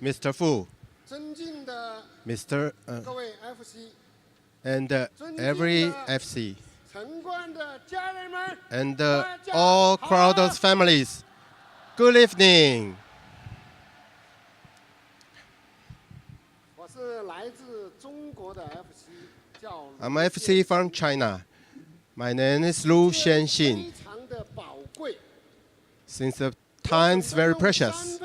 Mr. Fu, Mr. and every FC, and all Crador's families. Good evening. I'm FC from China. My name is Lu Xian Xin. Since the time's very precious,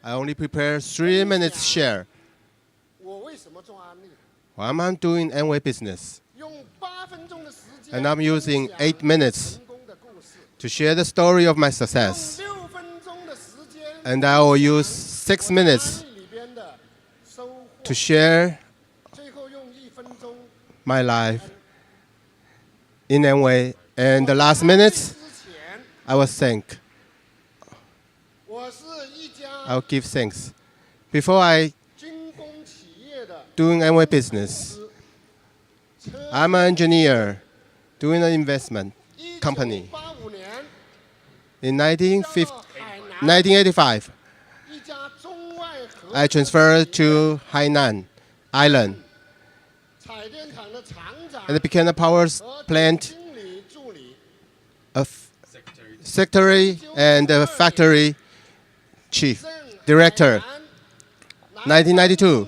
I only prepare 3 minutes share. Why am I doing Amway business? And I'm using 8 minutes to share the story of my success. And I will use 6 minutes to share my life in Amway. And the last minutes, I will thank. I'll give thanks. Before I doing Amway business, I'm an engineer doing an investment company. In 1985, I transferred to Hainan Island and became a power plant secretary and factory chief director. 1992,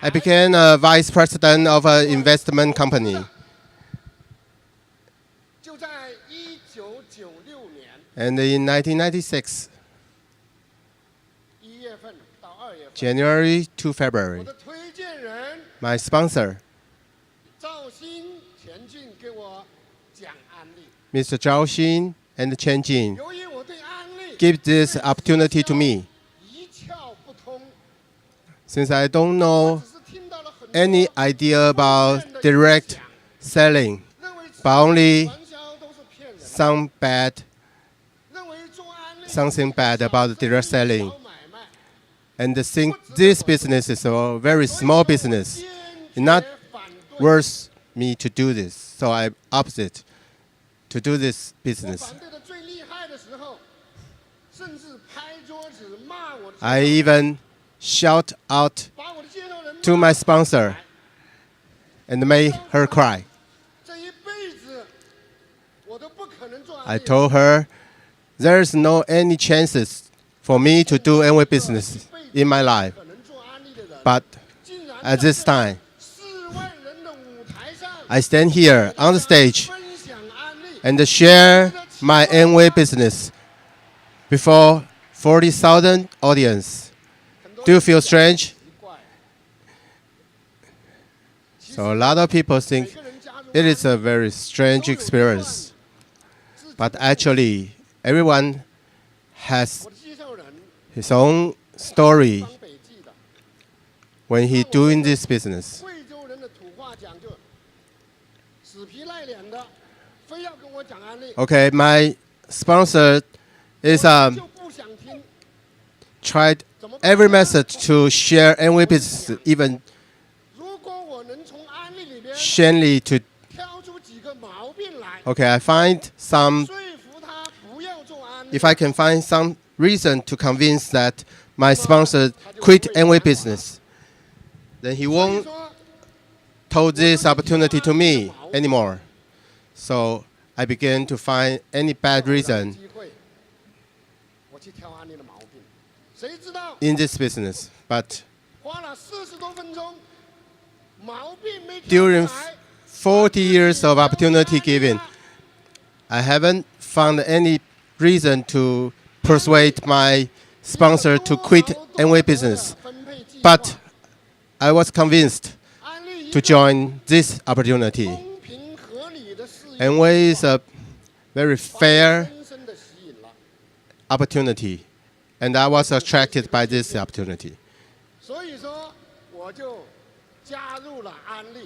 I became a vice president of an investment company. And in 1996, January to February, my sponsor, Mr. Zhao Xin and Chen Jin, give this opportunity to me. Since I don't know any idea about direct selling, but only something bad about direct selling, and think this business is a very small business, it's not worth me to do this. So I opted to do this business. I even shout out to my sponsor and made her cry. I told her there's no any chances for me to do any business in my life. But at this time, I stand here on the stage and share my Amway business before 40,000 audience. Do you feel strange? So a lot of people think it is a very strange experience. But actually, everyone has his own story when he's doing this business. Okay, my sponsor is tried every method to share Amway business, even Shanley to. Okay, I find some. If I can find some reason to convince that my sponsor quit Amway business, then he won't told this opportunity to me anymore. So I began to find any bad reason in this business. But during 40 years of opportunity given, I haven't found any reason to persuade my sponsor to quit Amway business. But I was convinced to join this opportunity. Amway is a very fair opportunity, and I was attracted by this opportunity.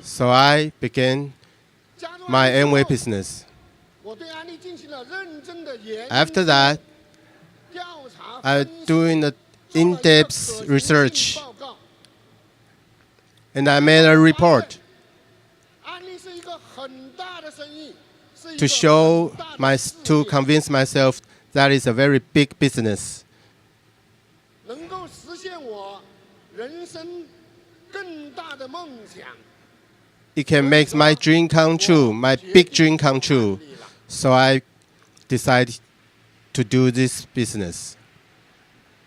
So I began my Amway business. After that, I'm doing the in-depth research, and I made a report. to convince myself that is a very big business. 能够实现我人生更大的梦想。 It can make my dream come true, my big dream come true. So I decided to do this business.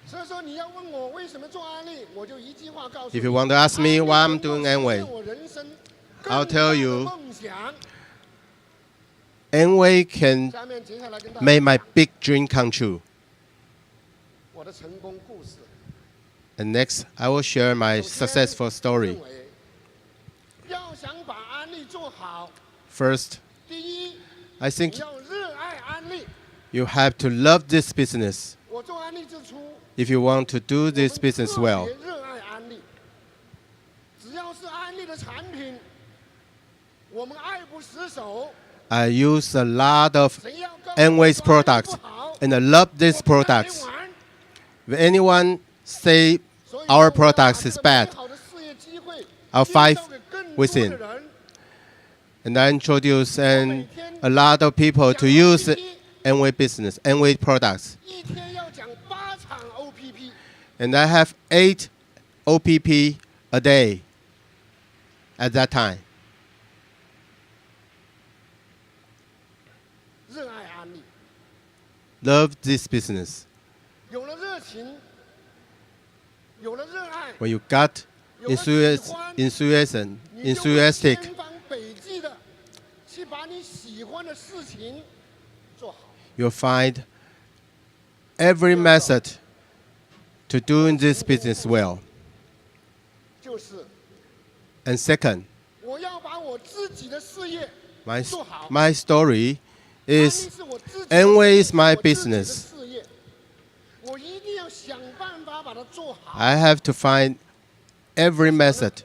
所以说你要问我为什么做安利，我就一句话告诉你。 If you want to ask me why I'm doing Amway, 我人生 I'll tell you 更大的梦想。 Amway can 下面接下来跟大家 make my big dream come true. 我的成功故事。 And next, I will share my 首先 successful story. 认为要想把安利做好， First, 第一， I 你 think 要热爱安利。 you have to love this business 我做安利之初， if you want to do this business 我 well. 特别热爱安利。只要是安利的产品，我们爱不释手。 I use a lot of 谁要告诉我 Amway's 做安利 products, 不好， and I love 我 these 不带你 products. 玩。 If anyone say 所以 our 我要把 products 这 is 个 bad, 美好的事业机会 I'll 介 fight 绍给更 with 多 him. 的人。 And I introduce a lot of people to use Amway business, Amway products. 一天要讲8场 OPP， And I have 8 OPP a day at that time. 热爱安利， Love this business. 有了热情，有了热爱， When you got 有了喜欢， enthusiasm, 你就会 enthusiastic, 千方百计的去把你喜欢的事情做好。 you'll find every method to doing this business well. 就是 And second, 我要把我自己的事业 my, 做好。 my story 安利 is 是我自己的 Amway is my 我自己的 business. 事业，我一定要想办法把它做好。 I have to find every method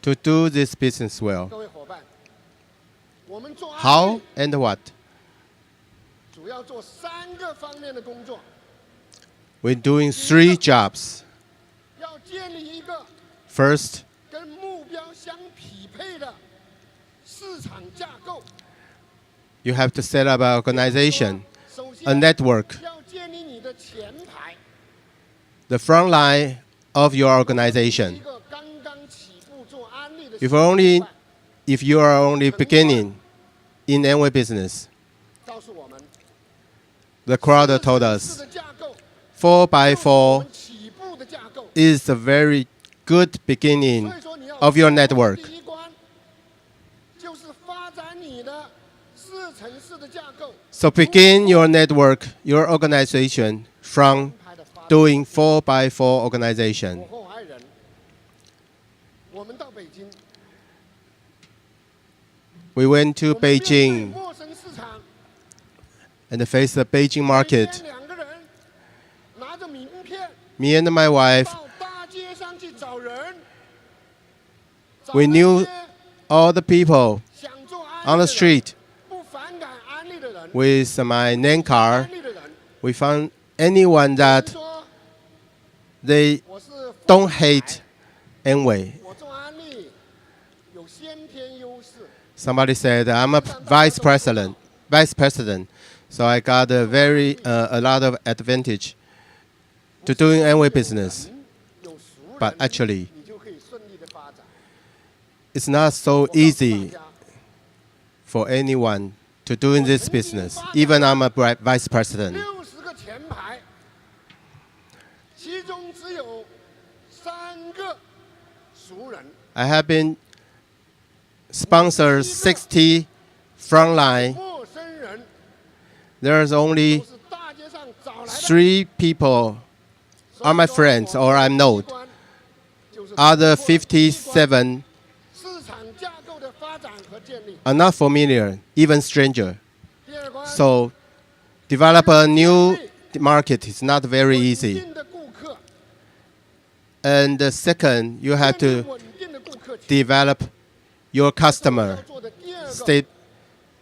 to do this business well. 各位伙伴，我们做安 How 利 and what? 主要做3个方面的工作， We're doing 3 jobs. 要建立一个 First, 跟目标相匹配的市场架构。 you have to set up an organization, 首 a 先 network, 要建立你的前排， the front line of your 一 organization. 个刚刚起步做安利的 If 小伙 only 伴 if you are only beginning in Amway business, 告诉我们， the Crador told 4 us 的架构 4x4 就是我们起步的架构。 is a very good 所 beginning 以说你要 of your network. 第一关就是发展你的4层式的架构。 So begin your network, your organization from 牌的发展 doing 4x4 organization. 我后爱人，我们到北京， We went to 我们面对 Beijing 陌生市场， and faced the Beijing 每天 market. 2个人拿着名片 Me and my wife, 到大街上去找人，找 we 那 knew 些 all the people 想做安利 on the 的人 street 不反感安利的人， with my name 安 card. 利的人， We found anyone 有人 that 说 they 我是 don't 副总裁 hate Amway. 我做安利有先天优势。 Somebody said I'm a vice president, so I got a lot of advantage to doing Amway business. 有熟 But 人 actually, 你就可以顺利的发展。 it's not so 我告诉 easy 大家 for anyone to doing this business. Even I'm a vice president. 60个前排，其中只有3个熟人， I have been sponsored 60 frontline. 陌生人 There's 都 only 是大街上找来的。 3 people 所以 are my 说 friends 我 or 们 I'm 的 known. 机关就是 Other 通过机关57市场架构的发展和建立。 are not familiar, even stranger. 第二关， So develop a new market is not very 稳 easy. 定的顾客， And the second, you have 建立 to 稳定的顾客群 develop your 要 customer 做的第二个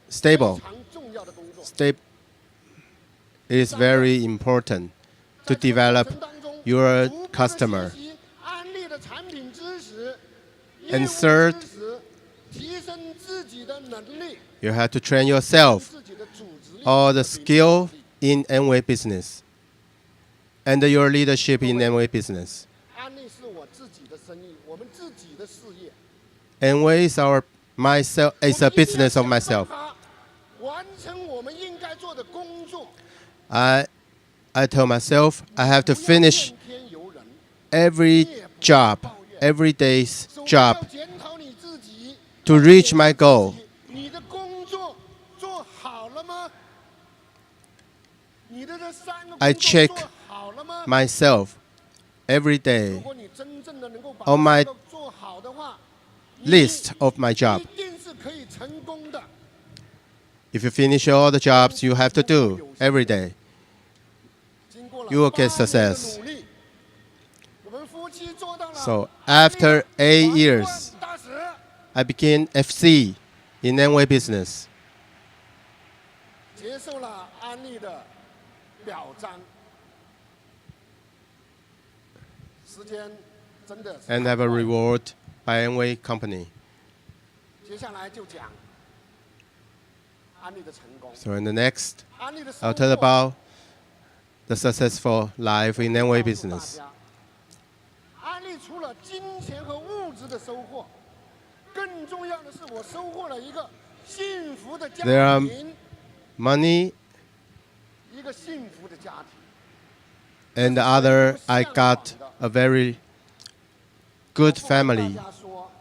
stable. 非常重要的工作。 It is very important to 在这个 develop 过程当中 your 逐步地 customer. 学习安利的产品知识、 And 业务 third 知识，提升自己的能力。You have to train yourself, 自己的组织 all the skill in Amway business, and your leadership in Amway business. 安利是我自己的生意，我们自己的事业。 Amway is myself. It's a business of myself. 完成我们应该做的工作。 I tell myself I have to 不要 finish 怨天尤人 every job, every day's 首先 job 要检讨你自己 to reach my goal. 你的工作做好了吗？你的这三个 I 工作 check 做好了吗？ myself every 如 day 果你真正的能够把 on my 这个做好的话，你 list of my job. 一定是可以成功的。 If you finish all the jobs you have to do every day, 经过了 you will get 8年的 success. 努力，我们夫妻做到了 So after 8 years, 大使 I became FC in Amway business. 接受了安利的表彰，时间真的是 And have a reward by Amway company. 接下来就讲安利的成功， So in the next, 安利的收 I'll 获 tell about the successful life in Amway 告诉大 business. 家安利除了金钱和物质的收获，更重要的是我收获了一个幸福的家 There are 庭， Money 一个幸福的家庭。 and the other, I got a very good 我 family. 大家说，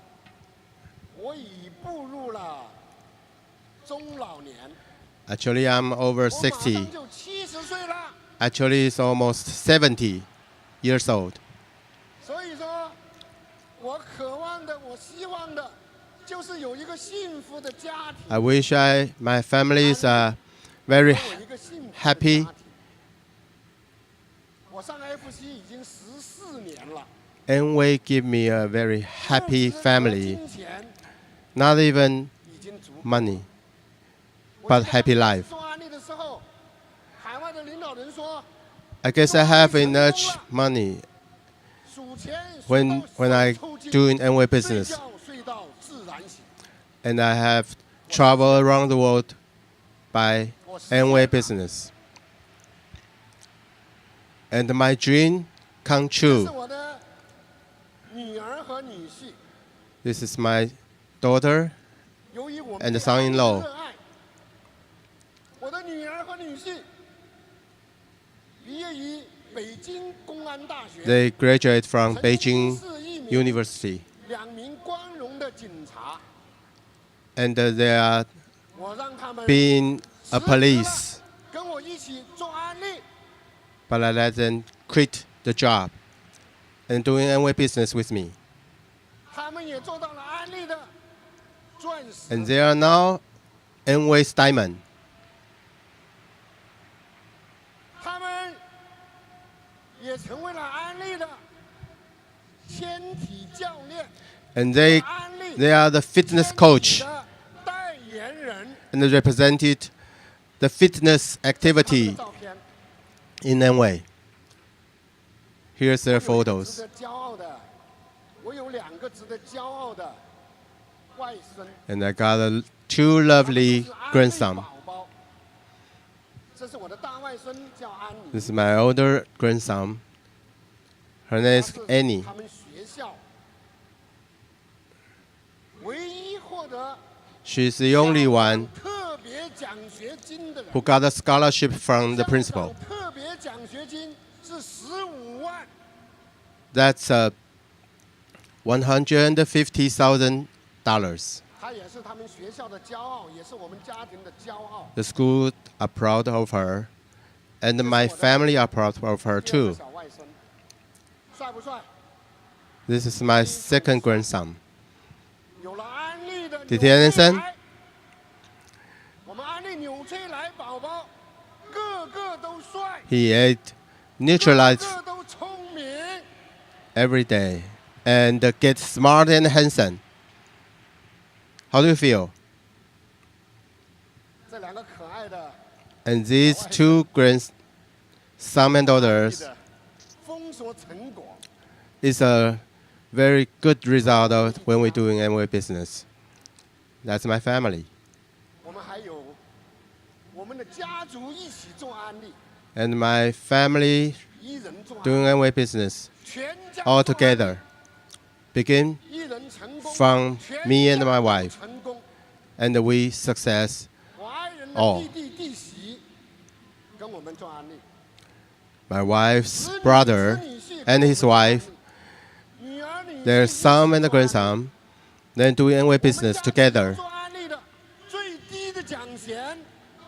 我已步入了中老年， Actually, I'm over 我马上60. 就70岁了。 Actually, it's almost 70 years old. 所以说，我渴望的，我希望的，就是有一个幸福的家庭， I wish my family is very 有一个幸福的 happy. 家庭。我上 FC 已经14年了， Amway give me a very happy 物质和 family. 金钱 Not even 已经足够。 money, 我 but 记得 happy 当时 life. 做安利的时候，海外的领导人说， I guess I have enough money 数钱数 when 到 I 手抽筋 do in Amway 睡 business, 觉睡到自然醒。 and I have traveled around the world by 我实现 Amway 了 business. And my dream come 这 true. 是我的女儿和女婿。 This is my daughter 由于我们 and 对 son-in-law. 安利的热爱，我的女儿和女婿毕业于北京公安大学， They graduate from 曾经 Beijing 是一名 University, 2名光荣的警察。 and they are 我让他们 being a 辞职了 police, 跟我一起做安利。 but I let them quit the job and doing Amway business with me. 他们也做到了安利的钻石。 And they are now Amway's diamond. 他们也成为了安利的纤体教练。 And they 安利 they are the fitness coach 的代言人。 and they represented the fitness 他们 activity 的照片 in Amway. Here's their 我有一个值 photos. 得骄傲的，我有2个值得骄傲的外孙。 And I got 2 lovely 他们都是安利 grandsons. 宝宝。这是我的大外孙，叫安妮。 This is my older grandson. Her name is 她是 Annie. 他们学校唯一获得 She's the only one 特别奖学金的人。 who got a scholarship from the 校 principal. 长特别奖学金是15万， That's $150,000. 她也是他们学校的骄傲，也是我们家庭的骄傲。 The school are proud of her, and my family are proud of her 第二个 too. 小外孙，帅不帅？ This is my second grandson. 有了安利的弟弟先生纽崔莱，我们安利纽崔莱宝宝个个都帅， He ate 个 neutralized 个都聪明。 every day and get smart and handsome. How do you feel? 这2个可爱的 And these 2 grandsons and daughters 的封锁成果， is a very good result of when we're doing Amway business. That's my family. 我们我们的家族一起做安利， and my family 一人做安利， doing Amway business 全家 all 做安利， together. Begin 一人成功， from 全 me and 家 my 都 wife, 成功。 and we success. 我爱人的哦弟弟弟媳跟我们做安利， My wife's 子女 brother 子女婿 and 跟我们 his 做安利 wife, 女儿女婿 their 一起 son and 做安利 grandson, then doing Amway 我们 business 家庭 together. 做安利的最低的奖衔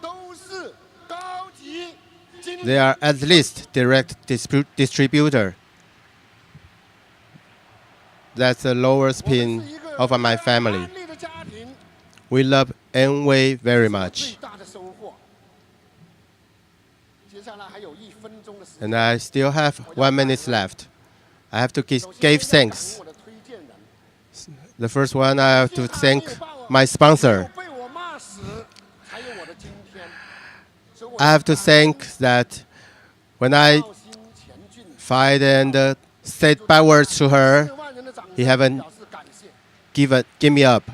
都是高级经理。 They are at least direct distributor. That's the lowest 我们 pin 是一个 of my 非常 family. 安利的家庭， We love Amway very 最 much. 大的收获。接下来还有1分钟的时间。 And I still have 1 minute left. I have to 首先 give 要感恩 thanks. 我的推荐人， The first one, I have to 谢谢他 thank 没有把我 my sponsor. 被我骂死，才有我的今天。所以我 I have to 感恩 thank that when I 绍兴前进 fight and said bad words to her, 4万人的掌 he 声 haven't 表示感谢。 give me up.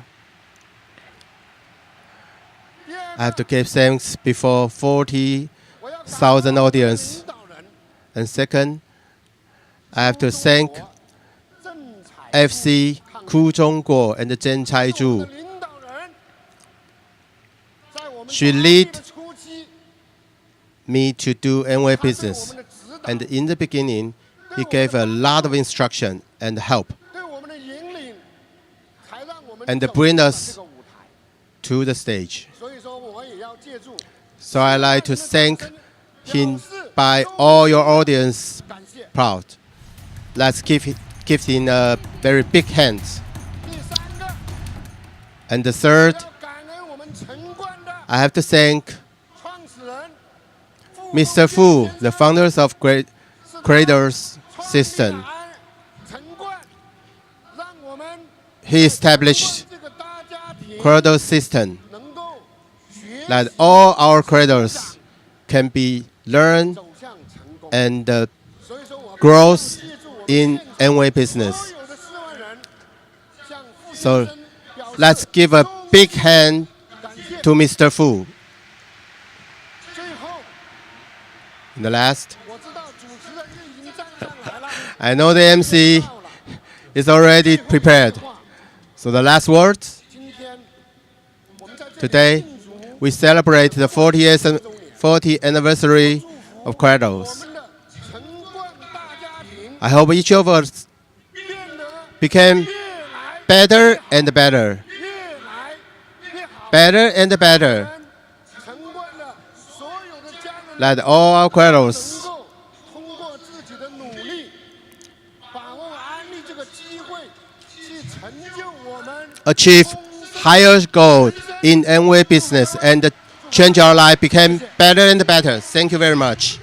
第二 I have to 个， give thanks before 40,000我要感恩我的 audience. 领导人 And second, I have to thank 郑彩 FC Lu Xian Xin and Zheng 我 Chai 的 Zhu. 领导人，在我们 She 创 lead 立的初期， Me to do Amway 他对我 business. 们的指导， And in the beginning, he gave a lot of instruction and help 对我们的引领，才让我们 And 走 bring 上了 us 这个舞台。 to the stage. 所以说，我也要借助 So I like to 4万人的 thank 掌声 him 表示 by 周 all your 围 audience 感谢。 proud. Let's give him a very big hand. 第三个， And the third, 要感恩我们陈冠的 I have to thank 创始人 Mr. Fu, the founders of Crador's system. 陈冠，让我们 He established 这个大家庭 Crador system 能够学 that 习 all our cradors can be learned 走向成功。 and 所以说，我们 grows 借助我们 in 现场 Amway business. 所有的4万人向傅 So 先生表示 let's give a big hand 感谢。 to Mr. Fu. 最后， And the last, 我知道主持人已经站上来了。 I know the MC is already prepared. So the last words, 今天我们在这里 today 庆祝 we celebrate the 40th anniversary of 我 Cradles. 们的陈冠大家庭 I hope each of us 变得 became 越来 better and better, 越来越好。 better and better. 陈冠的所有的家人 Let all our 能 Cradles 够通过自己的努力，把握安利这个机会，去成就我们 achieve higher goal in Amway business and change our life became better and better. Thank you very much.